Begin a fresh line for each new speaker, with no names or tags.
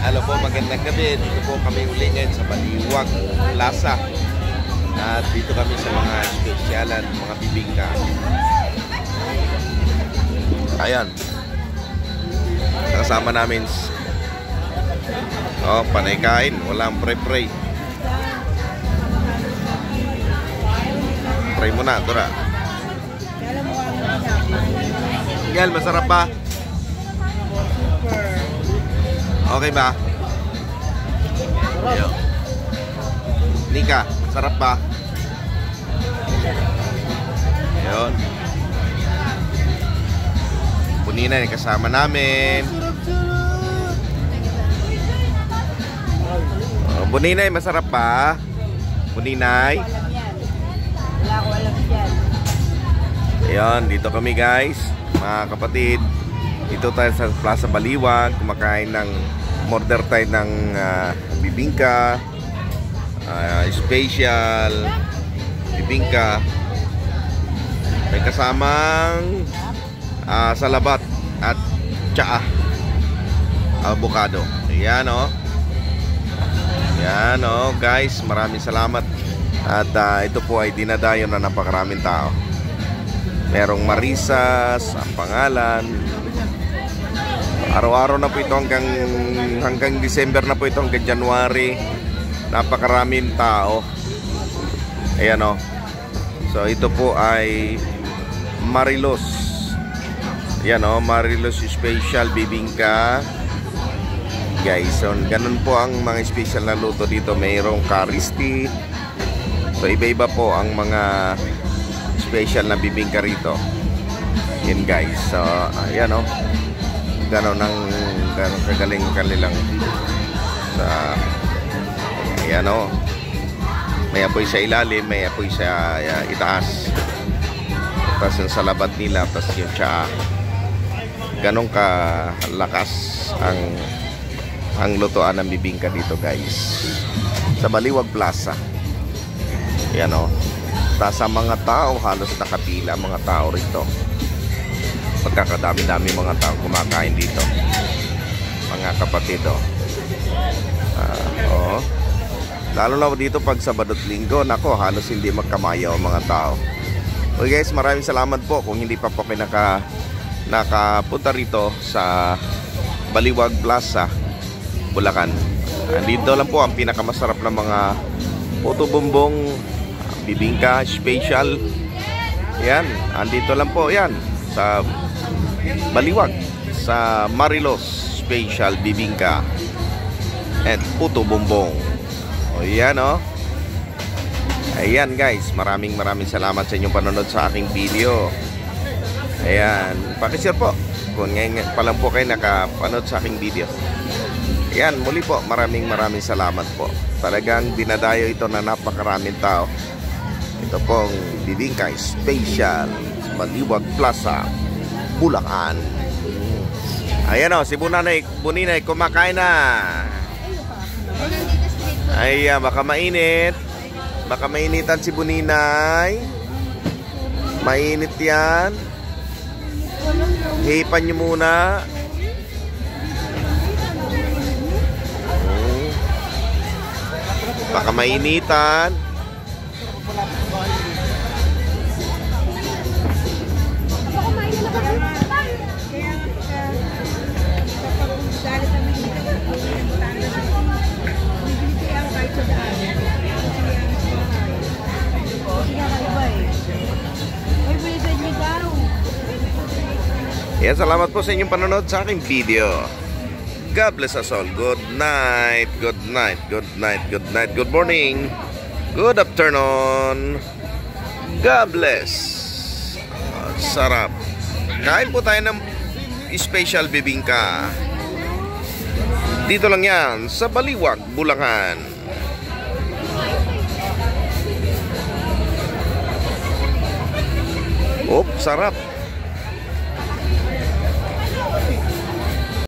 Hello po, magandang gabi. Dito po kami uli ngayon sa Baliwag Plaza. At dito kami sa mga spesyalan, mga bibingka. Ayan. Kasama namin. Oh, panay kain. Walang pre-pre. Try mo na, Dora. Miguel, masarap ba? Okay ba? Yo. Nika, sarap ba? Ayun. Buninay, kasama namin. Oh, Buninay, masarap ba? Buninay.
Wala ko alam yan.
Ayun, dito kami guys, mga kapatid. Dito tayo sa Plaza Baliwag, kumakain ng order tayo ng bibingka, special bibingka. May kasamang salabat at tsaa, avocado. Ayan o. Ayan o guys, maraming salamat. At ito po ay dinadayo na napakaraming tao. Merong Marisas ang pangalan. Araw-araw na po ito hanggang December na po ito, hanggang January. Napakaraming tao. Ayan o. So ito po ay Marilos. Ayan o, Marilos special bibingka. Guys, so ganun po ang mga special na luto dito. Mayroong karisti. So iba-iba po ang mga special na bibingka rito. Yan guys. So ayan o. Ganon kagaling kanilang sa ayan o. May apoy sa ilalim, may apoy sa itaas. Tapos yung salabat nila, tapos yung tsaa. Ganon kalakas ang lutoan ng bibingka dito guys sa Baliwag Plaza. Ayan o. Tapos sa mga tao, halos nakapila mga tao rito. Pagkakadami-dami mga tao kumakain dito, mga kapatid o. Lalo na dito pag Sabado at Linggo, nako, halos hindi magkamayaw ang mga tao. Okay guys, maraming salamat po. Kung hindi pa po kayo nakapunta rito sa Baliwag Plaza, Bulacan, andito lang po ang pinakamasarap na mga puto bumbong, bibingka special. Yan, andito lang po yan sa Baliwag, sa Marilos special bibingka and puto bumbong. O yan o. Ayan guys, maraming salamat sa inyong panonood sa aking video. Ayan, pakishare po kung ngayon pa lang po kayo nakapanood sa aking video. Ayan, muli po, maraming salamat po. Talagang dinadayo ito na napakaraming tao. Ito pong bibingka special Baliwag Plaza, Bulacan. Ayan o, si Buninay kumakain na. Ayan, baka mainit. Baka mainitan si Buninay. Mainit yan. Hipan nyo muna. Baka mainitan. Yan, salamat po sa inyong panonood sa aking video. God bless us all. Good night, good night, good night, good night, good morning, good afternoon. God bless. Sarap. Kain po tayo ng special bibingka. Dito lang yan sa Baliwag, Bulacan. Sarap.